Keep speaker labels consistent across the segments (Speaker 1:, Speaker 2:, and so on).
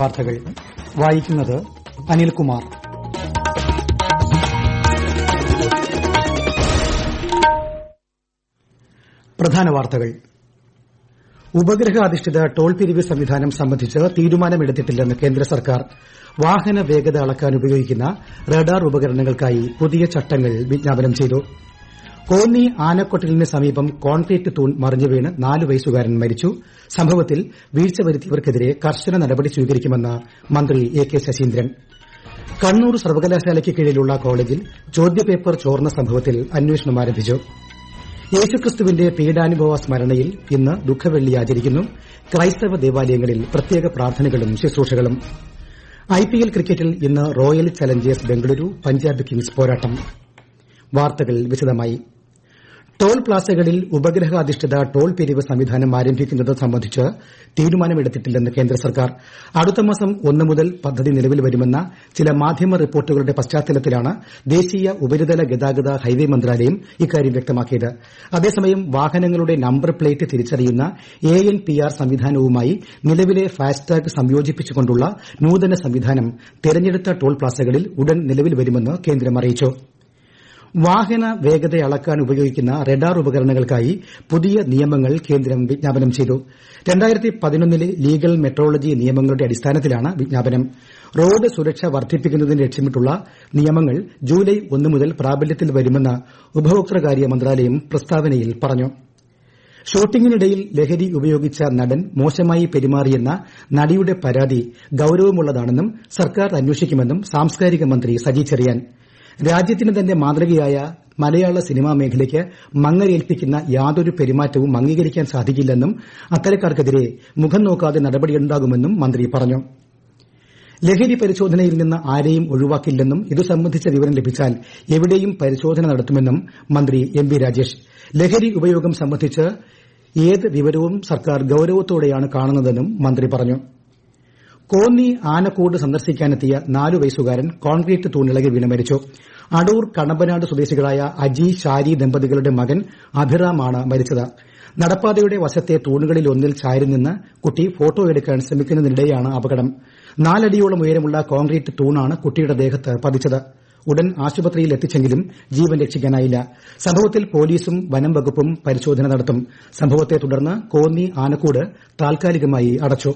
Speaker 1: വാർത്തകൾ വായിക്കുന്നത് അനിൽകുമാർ. പ്രധാന വാർത്തകൾ. ഉപഗ്രഹാധിഷ്ഠിത ടോൾ പിരിവ് സംവിധാനം സംബന്ധിച്ച് തീരുമാനമെടുത്തിട്ടില്ലെന്ന് കേന്ദ്ര സർക്കാർ. വാഹന വേഗത അളക്കാൻ ഉപയോഗിക്കുന്ന റഡാർ ഉപകരണങ്ങൾക്കായി പുതിയ ചട്ടങ്ങൾ വിജ്ഞാപനം ചെയ്തു. കോന്നി ആനക്കൊട്ടിലിന് സമീപം കോൺക്രീറ്റ് തൂൺ മറിഞ്ഞു വീണ് 4 വയസ്സുകാരൻ മരിച്ചു. സംഭവത്തിൽ വീഴ്ച വരുത്തിയവർക്കെതിരെ കർശന നടപടി സ്വീകരിക്കുമെന്ന് മന്ത്രി എ കെ ശശീന്ദ്രൻ. കണ്ണൂർ സർവകലാശാലയ്ക്ക് കീഴിലുള്ള കോളേജിൽ ചോദ്യപേപ്പർ ചോർന്ന സംഭവത്തിൽ അന്വേഷണം ആരംഭിച്ചു. യേശുക്രിസ്തുവിന്റെ പീഡാനുഭവ സ്മരണയിൽ ഇന്ന് ദുഃഖവെള്ളി ആചരിക്കുന്നു. ക്രൈസ്തവ ദേവാലയങ്ങളിൽ പ്രത്യേക പ്രാർത്ഥനകളും ശുശ്രൂഷകളും. ഐപിഎൽ ക്രിക്കറ്റിൽ ഇന്ന് royal Challengers Bengaluru Punjab Kings പോരാട്ടം. വാർത്തകൾ വിശദമായി. ടോൾ പ്ലാസകളിൽ ഉപഗ്രഹാധിഷ്ഠിത ടോൾ പിരിവ് സംവിധാനം ആരംഭിക്കുന്നത് സംബന്ധിച്ച് തീരുമാനമെടുത്തിട്ടില്ലെന്ന് കേന്ദ്ര സർക്കാർ. അടുത്ത മാസം 1 മുതൽ പദ്ധതി നിലവിൽ വരുമെന്ന ചില മാധ്യമ റിപ്പോർട്ടുകളുടെ പശ്ചാത്തലത്തിലാണ് ദേശീയ ഉപരിതല ഗതാഗത ഹൈവേ മന്ത്രാലയം ഇക്കാര്യം വ്യക്തമാക്കിയത്. അതേസമയം വാഹനങ്ങളുടെ നമ്പർ പ്ലേറ്റ് തിരിച്ചറിയുന്ന ANPR സംവിധാനവുമായി നിലവിലെ ഫാസ്ടാഗ് സംയോജിപ്പിച്ചുകൊണ്ടുള്ള നൂതന സംവിധാനം തെരഞ്ഞെടുത്ത ടോൾ പ്ലാസകളിൽ ഉടൻ നിലവിൽ വരുമെന്ന് കേന്ദ്രം അറിയിച്ചു. വാഹന വേഗത അളക്കാൻ ഉപയോഗിക്കുന്ന റഡാർ ഉപകരണങ്ങൾക്കായി പുതിയ നിയമങ്ങൾ കേന്ദ്രം വിജ്ഞാപനം ചെയ്തു. 2011 ലീഗൽ മെട്രോളജി നിയമങ്ങളുടെ അടിസ്ഥാനത്തിലാണ് വിജ്ഞാപനം. റോഡ് സുരക്ഷ വർദ്ധിപ്പിക്കുന്നതിന് ലക്ഷ്യമിട്ടുള്ള നിയമങ്ങൾ ജൂലൈ 1 മുതൽ പ്രാബല്യത്തിൽ വരുമെന്ന് ഉപഭോക്തൃകാര്യ മന്ത്രാലയം പ്രസ്താവനയിൽ പറഞ്ഞു. ഷൂട്ടിംഗിനിടയിൽ ലഹരി ഉപയോഗിച്ച നടൻ മോശമായി പെരുമാറിയെന്ന നടിയുടെ പരാതി ഗൌരവമുള്ളതാണെന്നും സർക്കാർ അന്വേഷിക്കുമെന്നും സാംസ്കാരിക മന്ത്രി സജി ചെറിയാൻ. രാജ്യത്തിന് തന്നെ മാതൃകയായ മലയാള സിനിമാ മേഖലയ്ക്ക് മങ്ങലേൽപ്പിക്കുന്ന യാതൊരു പെരുമാറ്റവും അംഗീകരിക്കാൻ സാധിക്കില്ലെന്നും അത്തരക്കാർക്കെതിരെ മുഖം നോക്കാതെ നടപടിയുണ്ടാകുമെന്നും മന്ത്രി പറഞ്ഞു. ലഹരി പരിശോധനയിൽ നിന്ന് ആരെയും ഒഴിവാക്കില്ലെന്നും ഇതു സംബന്ധിച്ച വിവരം ലഭിച്ചാൽ എവിടെയും പരിശോധന നടത്തുമെന്നും മന്ത്രി എം വി രാജേഷ്. ലഹരി ഉപയോഗം സംബന്ധിച്ച് ഏത് വിവരവും സർക്കാർ ഗൌരവത്തോടെയാണ് കാണുന്നതെന്നും മന്ത്രി പറഞ്ഞു. കോന്നി ആനക്കൂട് സന്ദർശിക്കാനെത്തിയ 4 വയസ്സുകാരൻ കോൺക്രീറ്റ് തൂണിളകി വീണ് മരിച്ചു. അടൂർ കണമ്പനാട് സ്വദേശികളായ അജി ഷാരി ദമ്പതികളുടെ മകൻ അഭിറാമാണ് മരിച്ചത്. നടപ്പാതയുടെ വശത്തെ തൂണുകളിലൊന്നിൽ ചാരി നിന്ന് കുട്ടി ഫോട്ടോ എടുക്കാൻ ശ്രമിക്കുന്നതിനിടെയാണ് അപകടം. 4 അടിയോളം ഉയരമുള്ള കോൺക്രീറ്റ് തൂണാണ് കുട്ടിയുടെ ദേഹത്ത് പതിച്ചത്. ഉടൻ ആശുപത്രിയിൽ എത്തിച്ചെങ്കിലും ജീവൻ രക്ഷിക്കാനായില്ല. സംഭവത്തിൽ പോലീസും വനം വകുപ്പും പരിശോധന നടത്തും. സംഭവത്തെ തുടർന്ന് കോന്നി ആനക്കൂട് താൽക്കാലികമായി അടച്ചു.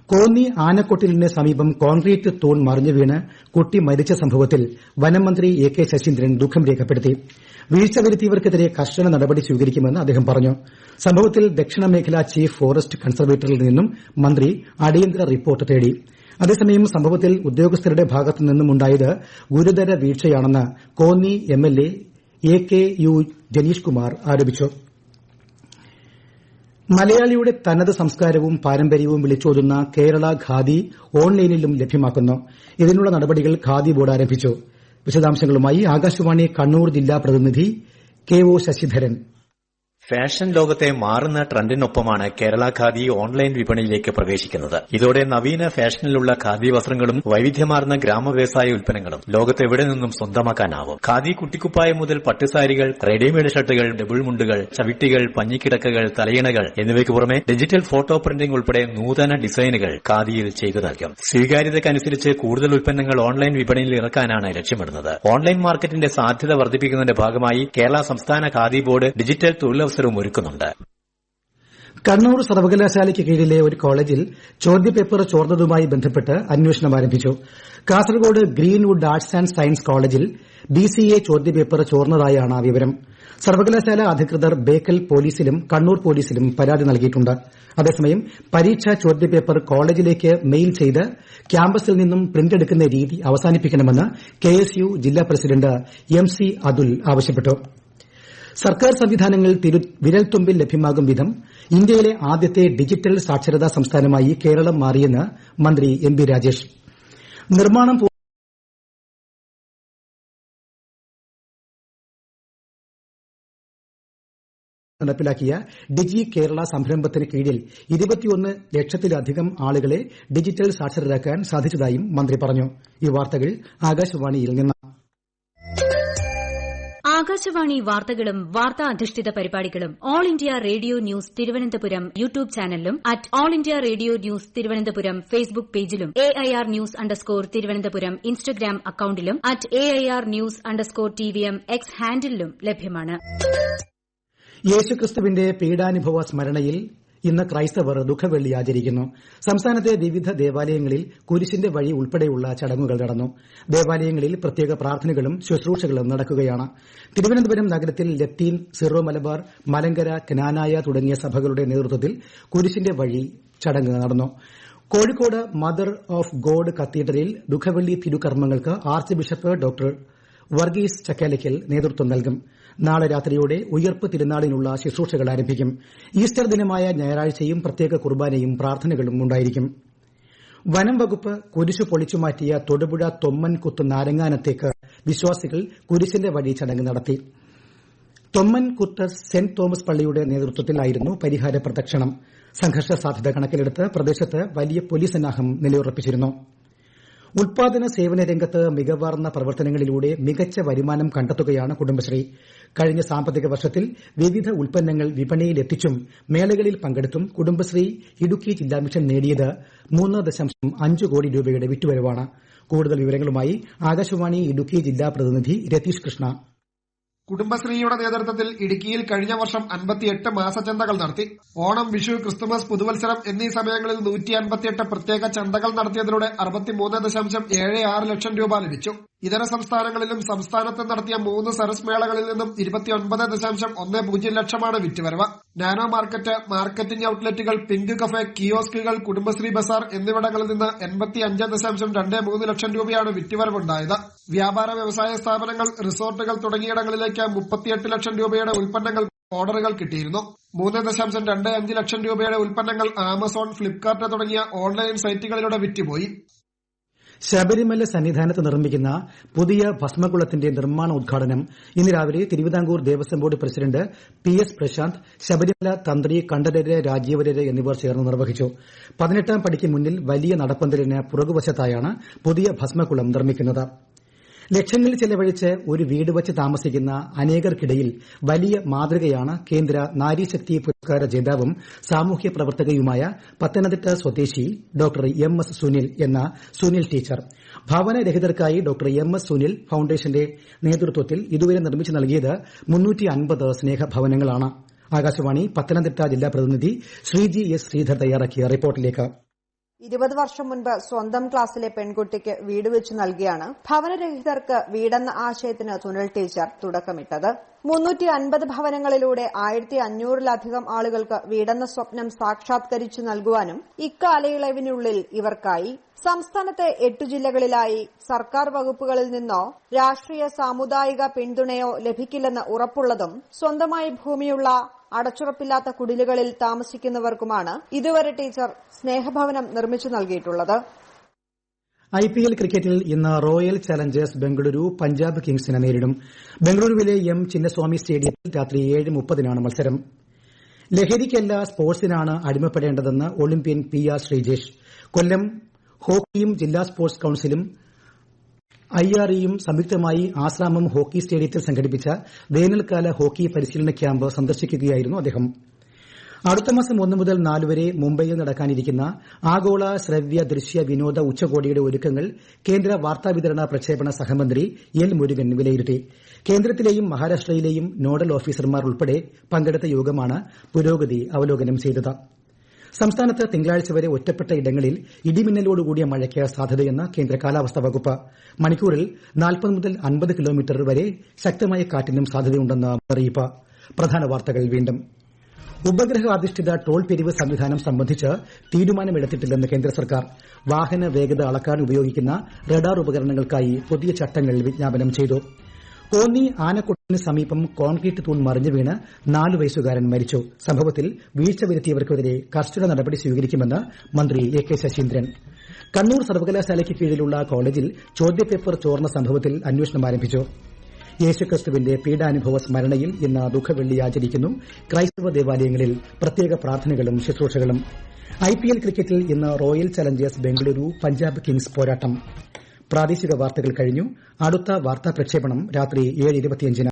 Speaker 1: കോന്നി ആനക്കൊട്ടിലിന് സമീപം കോൺക്രീറ്റ് തൂൺ മറിഞ്ഞു വീണ് കുട്ടി മരിച്ച സംഭവത്തിൽ വനംമന്ത്രി എ കെ ശശീന്ദ്രൻ ദുഃഖം രേഖപ്പെടുത്തി. വീഴ്ച വരുത്തിയവർക്കെതിരെ കർശന നടപടി സ്വീകരിക്കുമെന്ന് അദ്ദേഹം പറഞ്ഞു. സംഭവത്തിൽ ദക്ഷിണ മേഖല ചീഫ് ഫോറസ്റ്റ് കൺസർവേറ്ററിൽ നിന്നും മന്ത്രി അടിയന്തര റിപ്പോർട്ട് തേടി. അതേസമയം സംഭവത്തിൽ ഉദ്യോഗസ്ഥരുടെ ഭാഗത്തു നിന്നുമുണ്ടായത് ഗുരുതര വീഴ്ചയാണെന്ന് കോന്നി MLA AKU ജനീഷ് കുമാർ ആരോപിച്ചു. മലയാളിയുടെ തനത് സംസ്കാരവും പാരമ്പര്യവും വിളിച്ചോതുന്ന കേരള ഖാദി ഓൺലൈനിലും ലഭ്യമാക്കുന്നു. ഇതിനുള്ള നടപടികൾ ഖാദി ബോർഡ് ആരംഭിച്ചു. വിശദാംശങ്ങളുമായി ആകാശവാണി കണ്ണൂർ ജില്ലാ പ്രതിനിധി KO ശശിധരൻ.
Speaker 2: ഫാഷൻ ലോകത്തെ മാറുന്ന ട്രെൻഡിനൊപ്പമാണ് കേരള ഖാദി ഓൺലൈൻ വിപണിയിലേക്ക് പ്രവേശിക്കുന്നത്. ഇതോടെ നവീന ഫാഷനിലുള്ള ഖാദി വസ്ത്രങ്ങളും വൈവിധ്യമാർന്ന ഗ്രാമ വ്യവസായ ഉൽപ്പന്നങ്ങളും ലോകത്തെവിടെ നിന്നും സ്വന്തമാക്കാനാവും. ഖാദി കുട്ടിക്കുപ്പായം മുതൽ പട്ടുസാരികൾ, റെഡിമെയ്ഡ് ഷർട്ടുകൾ, ഡബിൾ മുണ്ടുകൾ, ചവിട്ടികൾ, പഞ്ഞിക്കിടക്കകൾ, തലയിണകൾ എന്നിവയ്ക്ക് പുറമെ ഡിജിറ്റൽ ഫോട്ടോ പ്രിന്റിംഗ് ഉൾപ്പെടെ നൂതന ഡിസൈനുകൾ ഖാദിയിൽ ചെയ്തു നൽകും. സ്വീകാര്യതയ്ക്കനുസരിച്ച് കൂടുതൽ ഉൽപ്പന്നങ്ങൾ ഓൺലൈൻ വിപണിയിൽ ഇറക്കാനാണ് ലക്ഷ്യമിടുന്നത്. ഓൺലൈൻ മാർക്കറ്റിന്റെ സാധ്യത വർദ്ധിപ്പിക്കുന്നതിന്റെ ഭാഗമായി കേരള സംസ്ഥാന ഖാദി ബോർഡ് ഡിജിറ്റൽ തൊഴിലവസരവും ഒരുക്കുന്നുണ്ട്.
Speaker 1: കണ്ണൂർ സർവകലാശാലയ്ക്ക് കീഴിലെ ഒരു കോളേജിൽ ചോദ്യപേപ്പർ ചോർന്നതുമായി ബന്ധപ്പെട്ട് അന്വേഷണം ആരംഭിച്ചു. Kasaragod Greenwood arts and science കോളേജിൽ BCA ചോദ്യപേപ്പർ ചോർന്നതായാണ് വിവരം. സർവകലാശാല അധികൃതർ ബേക്കൽ പോലീസിലും കണ്ണൂർ പോലീസിലും പരാതി നൽകിയിട്ടുണ്ട്. അതേസമയം പരീക്ഷാ ചോദ്യപേപ്പർ കോളേജിലേക്ക് മെയിൽ ചെയ്ത് ക്യാമ്പസിൽ നിന്നും പ്രിന്റ് എടുക്കുന്ന രീതി അവസാനിപ്പിക്കണമെന്ന് KSU ജില്ലാ പ്രസിഡന്റ് MC അതുൽ ആവശ്യപ്പെട്ടു. സർക്കാർ സംവിധാനങ്ങൾ വിരൽത്തുമ്പിൽ ലഭ്യമാകും വിധം ഇന്ത്യയിലെ ആദ്യത്തെ ഡിജിറ്റൽ സാക്ഷരതാ സംസ്ഥാനമായി കേരളം മാറിയെന്ന് മന്ത്രി എം വി രാജേഷ്. നിർമ്മാണം നടപ്പിലാക്കിയ ഡിജി കേരള സംരംഭത്തിന് കീഴിൽ 21 ലക്ഷത്തിലധികം ആളുകളെ ഡിജിറ്റൽ സാക്ഷരരാക്കാൻ സാധിച്ചതായും മന്ത്രി പറഞ്ഞു. ഈ വാർത്തകൾ ആകാശവാണിയിൽ നിന്ന്.
Speaker 3: ആകാശവാണി വാർത്തകളും വാർത്താ അധിഷ്ഠിത പരിപാടികളും All India Radio news Thiruvananthapuram YouTube ചാനലിലും at All India Radio news Thiruvananthapuram Facebook പേജിലും AIR ന്യൂസ് _ തിരുവനന്തപുരം ഇൻസ്റ്റഗ്രാം അക്കൌണ്ടിലും at AIR news _ TVM X ഹാൻഡിലും ലഭ്യമാണ്.
Speaker 1: യേശുക്രിസ്തുവിന്റെ പീഡാനുഭവ സ്മരണയിൽ ഇന്ന് ക്രൈസ്തവർ ദുഃഖവെള്ളി ആചരിക്കുന്നു. സംസ്ഥാനത്തെ വിവിധ ദേവാലയങ്ങളിൽ കുരിശിന്റെ വഴി ഉൾപ്പെടെയുള്ള ചടങ്ങുകൾ നടന്നു. ദേവാലയങ്ങളിൽ പ്രത്യേക പ്രാർത്ഥനകളും ശുശ്രൂഷകളും നടക്കുകയാണ്. തിരുവനന്തപുരം നഗരത്തിൽ ലത്തീൻ, സിറോ മലബാർ, മലങ്കര, ക്നാനായ തുടങ്ങിയ സഭകളുടെ നേതൃത്വത്തിൽ കുരിശിന്റെ വഴി ചടങ്ങ് നടന്നു. കോഴിക്കോട് മദർ ഓഫ് ഗോഡ് കത്തീഡ്രലിൽ ദുഃഖവെള്ളി തിരുകർമ്മങ്ങൾക്ക് archbishop doctor Varghese Chakkalakkal നേതൃത്വം നൽകും. നാളെ രാത്രിയോടെ ഉയർപ്പ് തിരുനാളിനുള്ള ശുശ്രൂഷകൾ ആരംഭിക്കും. ഈസ്റ്റർ ദിനമായ ഞായറാഴ്ചയും പ്രത്യേക കുർബാനയും പ്രാർത്ഥനകളും ഉണ്ടായിരിക്കും. വനം വകുപ്പ് കുരിശു പൊളിച്ചുമാറ്റിയ തൊടുപുഴ തൊമ്മൻകുത്ത് നാരങ്ങാനത്തേക്ക് വിശ്വാസികൾ കുരിശിന്റെ വഴി ചടങ്ങ് നടത്തി. തൊമ്മൻകുത്ത് സെന്റ് തോമസ് പള്ളിയുടെ നേതൃത്വത്തിലായിരുന്നു പരിഹാര പ്രദക്ഷിണം. സംഘർഷ സാധ്യത കണക്കിലെടുത്ത് പ്രദേശത്ത് വലിയ പോലീസ് സന്നാഹം നിലയുറപ്പിച്ചിരുന്നു. ഉൽപാദന സേവന രംഗത്ത് മികവാർന്ന പ്രവർത്തനങ്ങളിലൂടെ മികച്ച വരുമാനം കണ്ടെത്തുകയാണ് കുടുംബശ്രീ. കഴിഞ്ഞ സാമ്പത്തിക വർഷത്തിൽ വിവിധ ഉൽപ്പന്നങ്ങൾ വിപണിയിലെത്തിച്ചും മേളകളിൽ പങ്കെടുത്തും കുടുംബശ്രീ ഇടുക്കി ജില്ലാ മിഷൻ നേടിയത് 3.5 കോടി രൂപയുടെ വിറ്റുവരവാണ്. കൂടുതൽ വിവരങ്ങളുമായി ആകാശവാണി ഇടുക്കി ജില്ലാ പ്രതിനിധി രതീഷ് കൃഷ്ണ.
Speaker 4: കുടുംബശ്രീയുടെ നേതൃത്വത്തിൽ ഇടുക്കിയിൽ കഴിഞ്ഞ വർഷം 58 മാസചന്തകൾ നടത്തി. ഓണം, വിഷു, ക്രിസ്തുമസ്, പുതുവത്സരം എന്നീ സമയങ്ങളിൽ 158 പ്രത്യേക ചന്തകൾ നടത്തിയതിലൂടെ 63.76 ലക്ഷം രൂപ ലഭിച്ചു. ഇതര സംസ്ഥാനങ്ങളിലും സംസ്ഥാനത്ത് നടത്തിയ 3 സരസ് മേളകളിൽ നിന്നും 29.10 ലക്ഷമാണ് വിറ്റുവരവ്. നാനോ മാർക്കറ്റ്, മാർക്കറ്റിംഗ് ഔട്ട്ലെറ്റുകൾ, പിങ്ക് കഫേ, കിയോസ്കുകൾ, കുടുംബശ്രീ ബസാർ എന്നിവിടങ്ങളിൽ നിന്ന് 85.23 ലക്ഷം രൂപയാണ് വിറ്റുവരവുണ്ടായത്. വ്യാപാര വ്യവസായ സ്ഥാപനങ്ങൾ, റിസോർട്ടുകൾ തുടങ്ങിയിടങ്ങളിലേക്ക് 38 ലക്ഷം രൂപയുടെ ഉൽപ്പന്നങ്ങൾ ഓർഡറുകൾ കിട്ടിയിരുന്നു. 3.25 ലക്ഷം രൂപയുടെ ഉൽപ്പന്നങ്ങൾ ആമസോൺ, ഫ്ലിപ്കാർട്ട് തുടങ്ങിയ ഓൺലൈൻ സൈറ്റുകളിലൂടെ വിറ്റുപോയി.
Speaker 1: ശബരിമല സന്നിധാനത്ത് നിർമ്മിക്കുന്ന പുതിയ ഭസ്മകുളത്തിന്റെ നിർമ്മാണ ഉദ്ഘാടനം ഇന്ന് രാവിലെ Thiruvithamkoor Devaswom board president PS Prasanth, Sabarimala തന്ത്രി കണ്ഠരര്, രാജീവരര് എന്നിവർ ചേർന്ന് നിർവഹിച്ചു. 18ാം പടിക്ക് മുന്നിൽ വലിയ നടപ്പന്തലിന് പുറകുവശത്തായാണ് പുതിയ ഭസ്മകുളം നിർമ്മിക്കുന്നത്. ലക്ഷങ്ങൾ ചെലവഴിച്ച് ഒരു വീട് വച്ച് താമസിക്കുന്ന അനേകർക്കിടയിൽ വലിയ മാതൃകയാണ് കേന്ദ്ര നാരീശക്തി പുരസ്കാര ജേതാവും സാമൂഹ്യ പ്രവർത്തകയുമായ പത്തനംതിട്ട സ്വദേശി ഡോക്ടർ MS സുനിൽ എന്ന സുനിൽ ടീച്ചർ. ഭവനരഹിതർക്കായി ഡോക്ടർ MS സുനിൽ ഫൌണ്ടേഷന്റെ നേതൃത്വത്തിൽ ഇതുവരെ നിർമ്മിച്ചു നൽകിയത് 350 സ്നേഹഭവനങ്ങളാണ്. ആകാശവാണി പത്തനംതിട്ട ജില്ലാ പ്രതിനിധി ശ്രീജി S ശ്രീധർ തയ്യാറാക്കിയ റിപ്പോർട്ടിലേക്ക്.
Speaker 5: 20 വർഷം മുൻപ് സ്വന്തം ക്ലാസ്സിലെ പെൺകുട്ടിക്ക് വീട് വെച്ച് നൽകിയാണ് ഭവനരഹിതർക്ക് വീടെന്ന ആശയത്തിന് സുനിൽ ടീച്ചർ തുടക്കമിട്ടത്. 350 ഭവനങ്ങളിലൂടെ 1500-ലധികം ആളുകൾക്ക് വീടെന്ന സ്വപ്നം സാക്ഷാത്കരിച്ചു നൽകുവാനും ഇക്കാലയളവിനുള്ളിൽ ഇവർക്കായി. സംസ്ഥാനത്തെ 8 ജില്ലകളിലായി സർക്കാർ വകുപ്പുകളിൽ നിന്നോ രാഷ്ട്രീയ സാമുദായിക പിന്തുണയോ ലഭിക്കില്ലെന്ന് ഉറപ്പുള്ളതും സ്വന്തമായി ഭൂമിയുള്ള അടച്ചുറപ്പില്ലാത്ത കുടിലുകളിൽ താമസിക്കുന്നവർക്കുമാണ് ഇതുവരെ ടീച്ചർ സ്നേഹഭവനം നിർമ്മിച്ചു നൽകിയിട്ടുള്ളത്.
Speaker 1: IPL ക്രിക്കറ്റിൽ ഇന്ന് റോയൽ ചലഞ്ചേഴ്സ് ബംഗളൂരു പഞ്ചാബ് കിങ്സിനെ നേരിടും. ബംഗളൂരുവിലെ ചിന്നസ്വാമി സ്റ്റേഡിയത്തിൽ രാത്രി 7:30 മത്സരം. ലഹരിക്കല്ല, സ്പോർട്സിനാണ് അടിമപ്പെടേണ്ടതെന്ന് ഒളിമ്പ്യൻ PR ശ്രീജേഷ്. കൊല്ലം ഹോക്കിയും ജില്ലാ സ്പോർട്സ് കൌൺസിലും IREയും സംയുക്തമായി ആശ്രാമം ഹോക്കി സ്റ്റേഡിയത്തിൽ സംഘടിപ്പിച്ച വേനൽക്കാല ഹോക്കി പരിശീലന ക്യാമ്പ് സന്ദർശിക്കുകയായിരുന്നു അദ്ദേഹം. അടുത്ത മാസം 1 മുതൽ 4 വരെ മുംബൈയിൽ നടക്കാനിരിക്കുന്ന ആഗോള ശ്രവ്യ ദൃശ്യ വിനോദ ഉച്ചകോടിയുടെ ഒരുക്കങ്ങൾ കേന്ദ്ര വാർത്താവിതരണ പ്രക്ഷേപണ സഹമന്ത്രി L മുരുകൻ വിലയിരുത്തി. കേന്ദ്രത്തിലെയും മഹാരാഷ്ട്രയിലെയും നോഡൽ ഓഫീസർമാർ ഉൾപ്പെടെ പങ്കെടുത്ത യോഗമാണ് പുരോഗതി അവലോകനം ചെയ്തത്. സംസ്ഥാനത്ത് തിങ്കളാഴ്ച വരെ ഒറ്റപ്പെട്ട ഇടങ്ങളിൽ ഇടിമിന്നലോടുകൂടിയ മഴയ്ക്ക് സാധ്യതയെന്ന് കേന്ദ്ര കാലാവസ്ഥാ വകുപ്പ്. മണിക്കൂറിൽ 40 മുതൽ 50 കിലോമീറ്റർ വരെ ശക്തമായ കാറ്റിനും സാധ്യതയുണ്ടെന്ന് മുന്നറിയിപ്പ്. പ്രധാന വാർത്തകൾ വീണ്ടും. ഉപഗ്രഹാധിഷ്ഠിത ടോൾ പിരിവ് സംവിധാനം സംബന്ധിച്ച് തീരുമാനമെടുത്തിട്ടില്ലെന്ന് കേന്ദ്ര സർക്കാർ. വാഹന വേഗത അളക്കാൻ ഉപയോഗിക്കുന്ന റഡാർ ഉപകരണങ്ങൾക്കായി പുതിയ ചട്ടങ്ങൾ വിജ്ഞാപനം ചെയ്തു. കോന്നി ആനക്കൊട്ടിന് സമീപം കോൺക്രീറ്റ് തൂൺ മറിഞ്ഞു വീണ് 4 വയസ്സുകാരൻ മരിച്ചു. സംഭവത്തിൽ വീഴ്ച വരുത്തിയവർക്കെതിരെ കർശന നടപടി സ്വീകരിക്കുമെന്ന് മന്ത്രി AK ശശീന്ദ്രൻ. കണ്ണൂർ സർവകലാശാലയ്ക്ക് കീഴിലുള്ള കോളേജിൽ ചോദ്യപേപ്പർ ചോർന്ന സംഭവത്തിൽ അന്വേഷണം ആരംഭിച്ചു. യേശുക്രിസ്തുവിന്റെ പീഡാനുഭവ സ്മരണയിൽ ഇന്ന് ദുഃഖവെള്ളി ആചരിക്കുന്നു. ക്രൈസ്തവ ദേവാലയങ്ങളിൽ പ്രത്യേക പ്രാർത്ഥനകളും ശുശ്രൂഷകളും. IPL ക്രിക്കറ്റിൽ ഇന്ന് royal Challengers Bengaluru Punjab Kings പോരാട്ടം. പ്രാദേശിക വാർത്തകൾ കഴിഞ്ഞു. അടുത്ത വാർത്താ പ്രക്ഷേപണം രാത്രി 7:25.